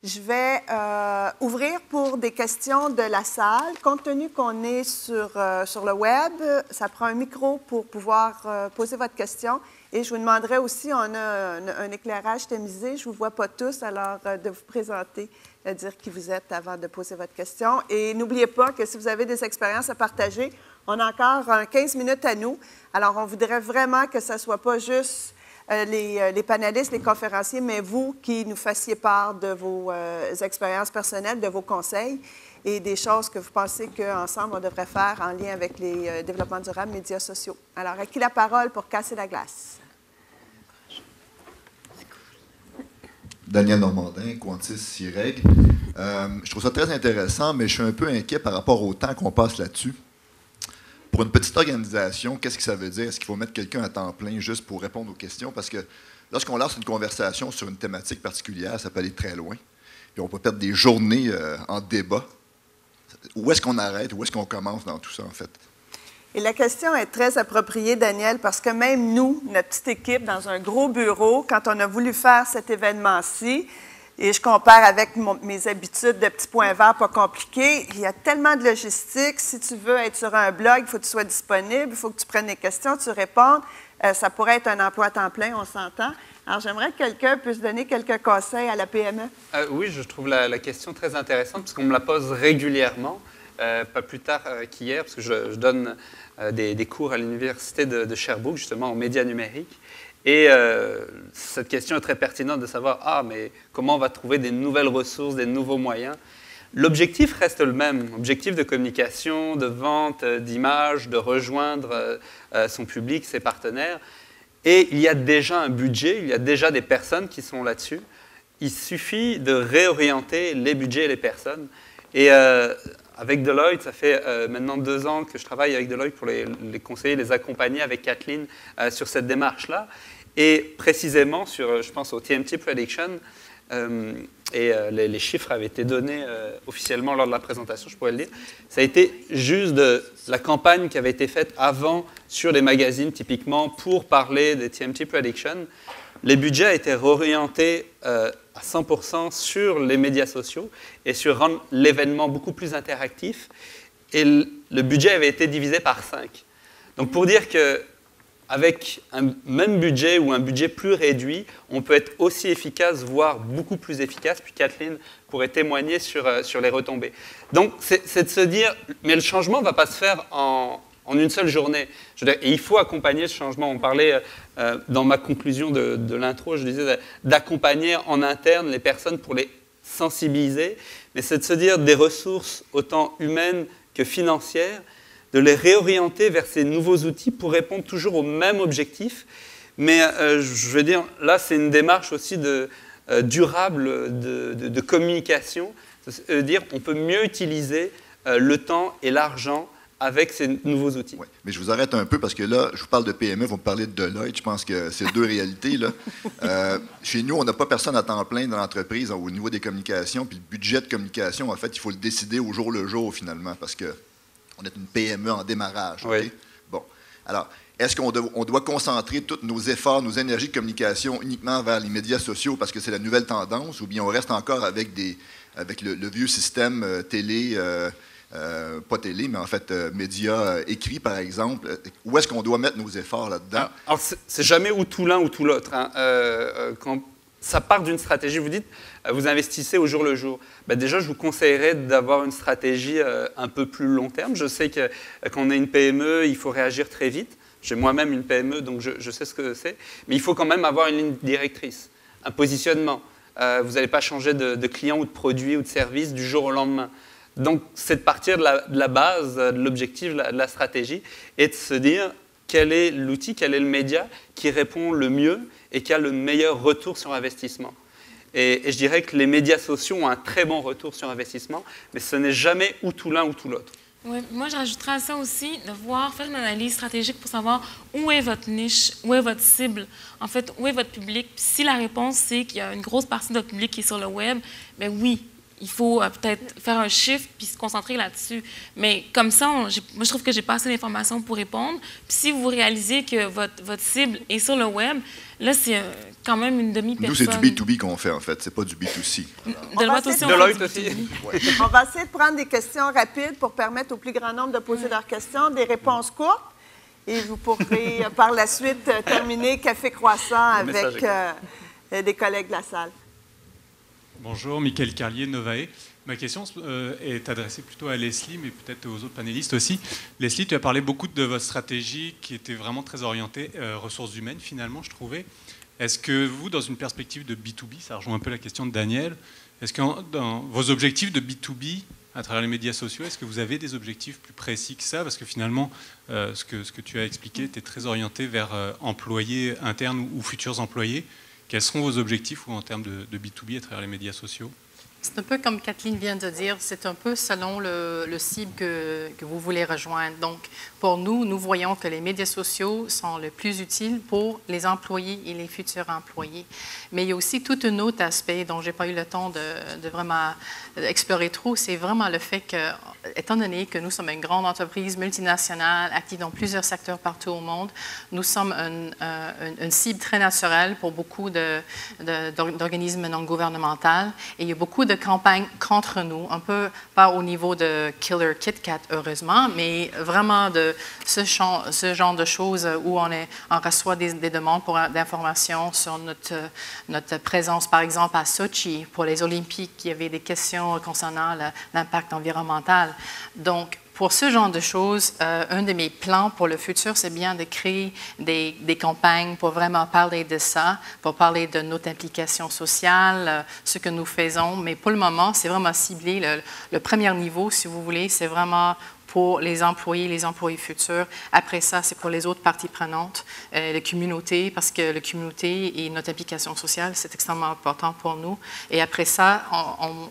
Je vais ouvrir pour des questions de la salle. Compte tenu qu'on est sur le web, ça prend un micro pour pouvoir poser votre question. Et je vous demanderai aussi, on a un éclairage tamisé, je ne vous vois pas tous, alors de vous présenter, dire qui vous êtes avant de poser votre question. Et n'oubliez pas que si vous avez des expériences à partager, on a encore 15 minutes à nous. Alors, on voudrait vraiment que ça ne soit pas juste les panélistes, les conférenciers, mais vous qui nous fassiez part de vos expériences personnelles, de vos conseils et des choses que vous pensez qu'ensemble, on devrait faire en lien avec les développements durables, médias sociaux. Alors, à qui la parole pour casser la glace? Daniel Normandin, Quantis CIREG. Je trouve ça très intéressant, mais je suis un peu inquiet par rapport au temps qu'on passe là-dessus. Pour une petite organisation, qu'est-ce que ça veut dire? Est-ce qu'il faut mettre quelqu'un à temps plein juste pour répondre aux questions? Parce que lorsqu'on lance une conversation sur une thématique particulière, ça peut aller très loin. Puis on peut perdre des journées en débat. Où est-ce qu'on arrête? Où est-ce qu'on commence dans tout ça, en fait? Et la question est très appropriée, Daniel, parce que même nous, notre petite équipe, dans un gros bureau, quand on a voulu faire cet événement-ci, et je compare avec mes habitudes de petits points verts pas compliqués, il y a tellement de logistique. Si tu veux être sur un blog, il faut que tu sois disponible, il faut que tu prennes des questions, tu répondes. Ça pourrait être un emploi à temps plein, on s'entend. Alors, j'aimerais que quelqu'un puisse donner quelques conseils à la PME. Oui, je trouve la question très intéressante parce qu'on me la pose régulièrement, pas plus tard qu'hier, parce que je donne des cours à l'université de Sherbrooke, justement, en médias numériques. Et cette question est très pertinente de savoir, mais comment on va trouver des nouvelles ressources, des nouveaux moyens? L'objectif reste le même, objectif de communication, de vente, d'image, de rejoindre son public, ses partenaires. Et il y a déjà un budget, il y a déjà des personnes qui sont là-dessus. Il suffit de réorienter les budgets et les personnes. Et avec Deloitte, ça fait maintenant 2 ans que je travaille avec Deloitte pour les conseiller, les accompagner avec Kathleen sur cette démarche-là. Et précisément, je pense au TMT Prediction, et les chiffres avaient été donnés officiellement lors de la présentation, je pourrais le dire, ça a été juste de la campagne qui avait été faite avant sur les magazines, typiquement, pour parler des TMT Prediction. Les budgets ont été réorientés à 100% sur les médias sociaux et sur rendre l'événement beaucoup plus interactif. Et le budget avait été divisé par 5. Donc, pour dire que avec un même budget ou un budget plus réduit, on peut être aussi efficace, voire beaucoup plus efficace. Puis Kathleen pourrait témoigner sur les retombées. Donc, c'est de se dire, mais le changement ne va pas se faire en une seule journée. Je veux dire, et il faut accompagner ce changement. On parlait, dans ma conclusion de l'intro, je disais d'accompagner en interne les personnes pour les sensibiliser. Mais c'est de se dire des ressources autant humaines que financières, de les réorienter vers ces nouveaux outils pour répondre toujours au même objectif. Mais je veux dire, là, c'est une démarche aussi durable de communication. C'est-à-dire qu'on peut mieux utiliser le temps et l'argent avec ces nouveaux outils. Oui, mais je vous arrête un peu parce que là, je vous parle de PME, vous me parlez de Deloitte. Je pense que c'est 2 réalités, là. Chez nous, on n'a pas personne à temps plein dans l'entreprise au niveau des communications. Puis le budget de communication, en fait, il faut le décider au jour le jour, finalement, parce que on est une PME en démarrage. Okay? Oui. Bon. Alors, est-ce qu'on doit concentrer tous nos efforts, nos énergies de communication uniquement vers les médias sociaux parce que c'est la nouvelle tendance, ou bien on reste encore avec le vieux système télé, pas télé, mais en fait médias écrits, par exemple? Où est-ce qu'on doit mettre nos efforts là-dedans? Alors, c'est jamais ou tout l'un ou tout l'autre. Hein. Quand ça part d'une stratégie, vous dites, vous investissez au jour le jour. Déjà, je vous conseillerais d'avoir une stratégie un peu plus long terme. Je sais que quand on est une PME, il faut réagir très vite. J'ai moi-même une PME, donc je sais ce que c'est. Mais il faut quand même avoir une ligne directrice, un positionnement. Vous n'allez pas changer de client ou de produit ou de service du jour au lendemain. Donc, c'est de partir de la base, de l'objectif, de la stratégie, et de se dire quel est l'outil, quel est le média qui répond le mieux et qui a le meilleur retour sur investissement. Et je dirais que les médias sociaux ont un très bon retour sur investissement, mais ce n'est jamais ou tout l'un ou tout l'autre. Oui, moi, j'ajouterais à ça aussi de faire une analyse stratégique pour savoir où est votre niche, où est votre cible, en fait, où est votre public. Puis si la réponse, c'est qu'il y a une grosse partie de votre public qui est sur le web, bien oui, il faut peut-être faire un chiffre puis se concentrer là-dessus. Mais comme ça, moi, je trouve que j'ai pas assez d'informations pour répondre. Puis si vous réalisez que votre cible est sur le web, là, c'est quand même une demi-personne. Nous, c'est du B2B qu'on fait, en fait. C'est pas du B2C. Deloitte aussi. On va essayer de prendre des questions rapides pour permettre au plus grand nombre de poser leurs questions, des réponses courtes. Et vous pourrez, par la suite, terminer café croissant avec des collègues de la salle. Bonjour, Michael Carlier, Novae. Ma question est adressée plutôt à Leslie, mais peut-être aux autres panélistes aussi. Leslie, tu as parlé beaucoup de votre stratégie qui était vraiment très orientée ressources humaines, finalement, je trouvais. Est-ce que vous, dans une perspective de B2B, ça rejoint un peu la question de Daniel, est-ce que dans vos objectifs de B2B, à travers les médias sociaux, est-ce que vous avez des objectifs plus précis que ça? Parce que finalement, ce que tu as expliqué était très orienté vers employés internes ou futurs employés. Quels seront vos objectifs ou en termes de B2B à travers les médias sociaux? C'est un peu comme Kathleen vient de dire, c'est un peu selon le cible que vous voulez rejoindre. Donc, pour nous, nous voyons que les médias sociaux sont le plus utiles pour les employés et les futurs employés. Mais il y a aussi tout un autre aspect dont je n'ai pas eu le temps de vraiment explorer trop, c'est vraiment le fait que, étant donné que nous sommes une grande entreprise multinationale, active dans plusieurs secteurs partout au monde, nous sommes une cible très naturelle pour beaucoup d'organismes non gouvernementaux. Et il y a beaucoup de campagnes contre nous, un peu pas au niveau de Killer KitKat, heureusement, mais vraiment de ce genre de choses où on reçoit des demandes d'informations sur notre présence, par exemple, à Sochi pour les Olympiques. Il y avait des questions concernant l'impact environnemental. Donc, pour ce genre de choses, un de mes plans pour le futur, c'est bien de créer des campagnes pour vraiment parler de ça, pour parler de notre implication sociale, ce que nous faisons. Mais pour le moment, c'est vraiment ciblé. Le premier niveau, si vous voulez, c'est vraiment pour les employés futurs. Après ça, c'est pour les autres parties prenantes, les communautés, parce que la communauté et notre implication sociale, c'est extrêmement important pour nous. Et après ça,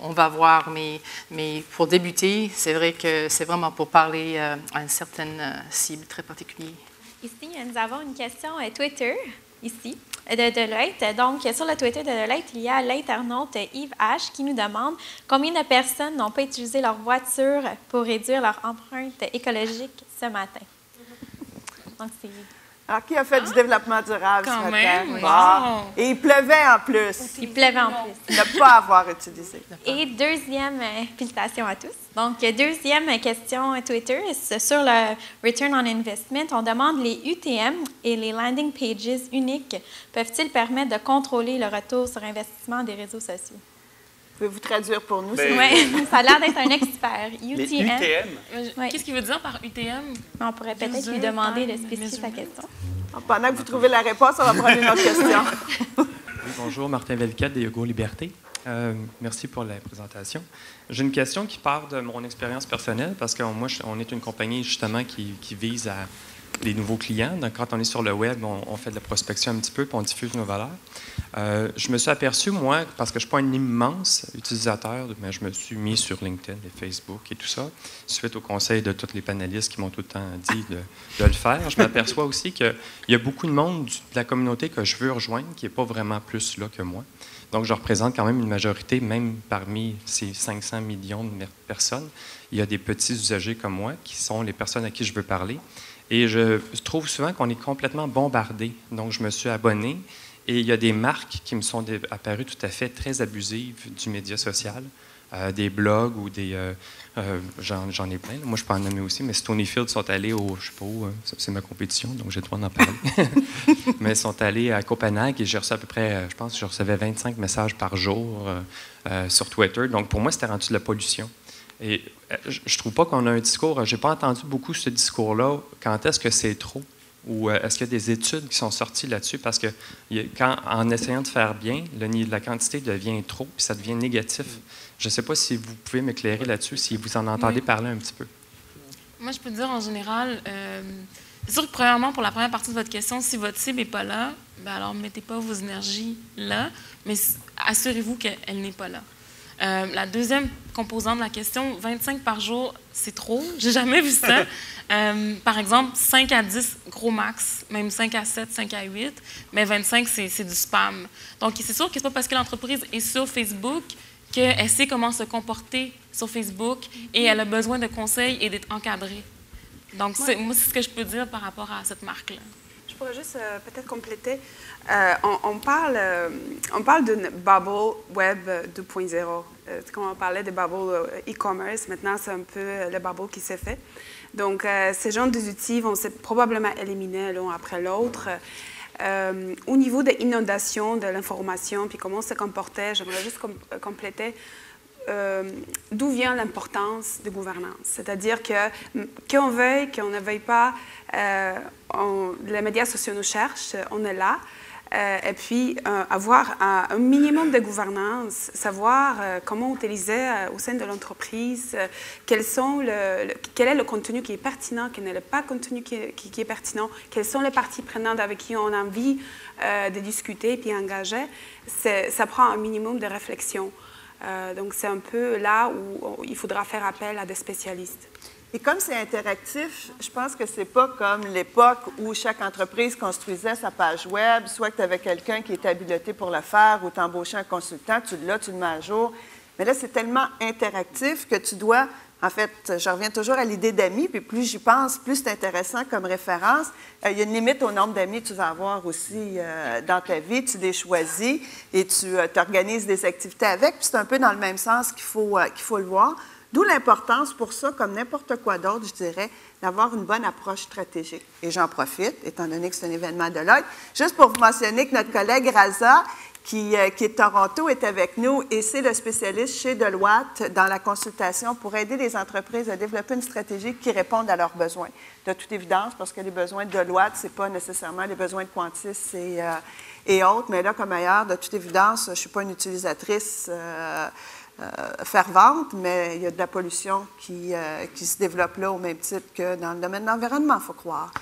on va voir. Mais pour débuter, c'est vrai que c'est vraiment pour parler à une certaine cible très particulière. Ici, nous avons une question Twitter, ici, de Deloitte. Donc, sur le Twitter de Deloitte, il y a l'internaute Yves H. qui nous demande combien de personnes n'ont pas utilisé leur voiture pour réduire leur empreinte écologique ce matin. Donc, c'est... Alors, qui a fait du développement durable Quand ce même, matin? wow. Et il pleuvait en plus. Il pleuvait en plus. Ne pas avoir utilisé. Et deuxième, félicitations à tous. Donc, deuxième question Twitter, c'est sur le Return on Investment. On demande les UTM et les landing pages uniques peuvent-ils permettre de contrôler le retour sur investissement des réseaux sociaux? Pouvez-vous traduire pour nous? Oui, ça a l'air d'être un expert. Les UTM? Oui. Qu'est-ce qu'il veut dire par UTM? On pourrait peut-être lui demander de spécifier sa question. Pendant que vous trouvez la réponse, on va prendre une autre question. Oui, bonjour, Martin Velcat de Yogo Liberté. Merci pour la présentation. J'ai une question qui part de mon expérience personnelle parce que moi, on est une compagnie justement qui vise à des nouveaux clients. Donc, quand on est sur le web, on fait de la prospection un petit peu, puis on diffuse nos valeurs. Je me suis aperçu, moi, parce que je ne suis pas un immense utilisateur, mais je me suis mis sur LinkedIn et Facebook et tout ça, suite au conseil de tous les panélistes qui m'ont tout le temps dit de le faire. Je m'aperçois aussi qu'il y a beaucoup de monde de la communauté que je veux rejoindre qui n'est pas vraiment plus là que moi. Donc, je représente quand même une majorité, même parmi ces 500 millions de personnes. Il y a des petits usagers comme moi qui sont les personnes à qui je veux parler. Et je trouve souvent qu'on est complètement bombardé. Donc, je me suis abonné et il y a des marques qui me sont apparues tout à fait très abusives du média social, des blogs ou des... j'en ai plein. Moi, je peux en nommer aussi, mais Stonyfield sont allés au... Je sais pas où, c'est ma compétition, donc j'ai le droit d'en parler. Mais ils sont allés à Copenhague et j'ai reçu à peu près, je pense que je recevais 25 messages par jour sur Twitter. Donc, pour moi, c'était rendu de la pollution. Et je ne trouve pas qu'on a un discours. Je n'ai pas entendu beaucoup ce discours-là. Quand est-ce que c'est trop? Ou est-ce qu'il y a des études qui sont sorties là-dessus? Parce que en essayant de faire bien, la quantité devient trop, puis ça devient négatif. Je ne sais pas si vous pouvez m'éclairer là-dessus, si vous en entendez parler un petit peu. Moi, je peux dire en général, c'est sûr que premièrement, pour la première partie de votre question, si votre cible n'est pas là, ben alors ne mettez pas vos énergies là, mais assurez-vous qu'elle n'est pas là. La deuxième composante de la question, 25 par jour, c'est trop. J'ai jamais vu ça. Par exemple, 5 à 10, gros max, même 5 à 7, 5 à 8, mais 25, c'est du spam. Donc, c'est sûr que ce n'est pas parce que l'entreprise est sur Facebook qu'elle sait comment se comporter sur Facebook et elle a besoin de conseils et d'être encadrée. Donc, moi, c'est ce que je peux dire par rapport à cette marque-là. Je pourrais juste peut-être compléter. On parle d'une bubble web 2.0. Quand on parlait de bubble e-commerce, maintenant, c'est un peu le bubble qui s'est fait. Donc, ces genres d'outils vont se probablement éliminer l'un après l'autre. Au niveau de l'inondation de l'information, puis comment on se comportait, j'aimerais juste compléter d'où vient l'importance de gouvernance. C'est-à-dire qu'on veuille, qu'on ne veuille pas, les médias sociaux nous cherchent, on est là. Et puis, avoir un minimum de gouvernance, savoir comment utiliser au sein de l'entreprise, quel est le contenu qui est pertinent, quel n'est pas le contenu qui est pertinent, quelles sont les parties prenantes avec qui on a envie de discuter et puis engager, ça prend un minimum de réflexion. Donc, c'est un peu là où il faudra faire appel à des spécialistes. Et comme c'est interactif, je pense que c'est pas comme l'époque où chaque entreprise construisait sa page web, soit que tu avais quelqu'un qui était habilité pour le faire ou tu embauchais un consultant, tu le mets à jour. Mais là, c'est tellement interactif que tu dois, en fait, je reviens toujours à l'idée d'amis, puis plus j'y pense, plus c'est intéressant comme référence. Il y a une limite au nombre d'amis que tu vas avoir aussi dans ta vie, tu les choisis et tu t'organises des activités avec, puis c'est un peu dans le même sens qu'il faut le voir. D'où l'importance pour ça, comme n'importe quoi d'autre, je dirais, d'avoir une bonne approche stratégique. Et j'en profite, étant donné que c'est un événement de Deloitte, juste pour vous mentionner que notre collègue Raza, qui est de Toronto, est avec nous et c'est le spécialiste chez Deloitte dans la consultation pour aider les entreprises à développer une stratégie qui réponde à leurs besoins. De toute évidence, parce que les besoins de Deloitte, ce n'est pas nécessairement les besoins de Quantis et autres, mais là, comme ailleurs, de toute évidence, je ne suis pas une utilisatrice fervente, mais il y a de la pollution qui se développe là au même titre que dans le domaine de l'environnement, il faut croire.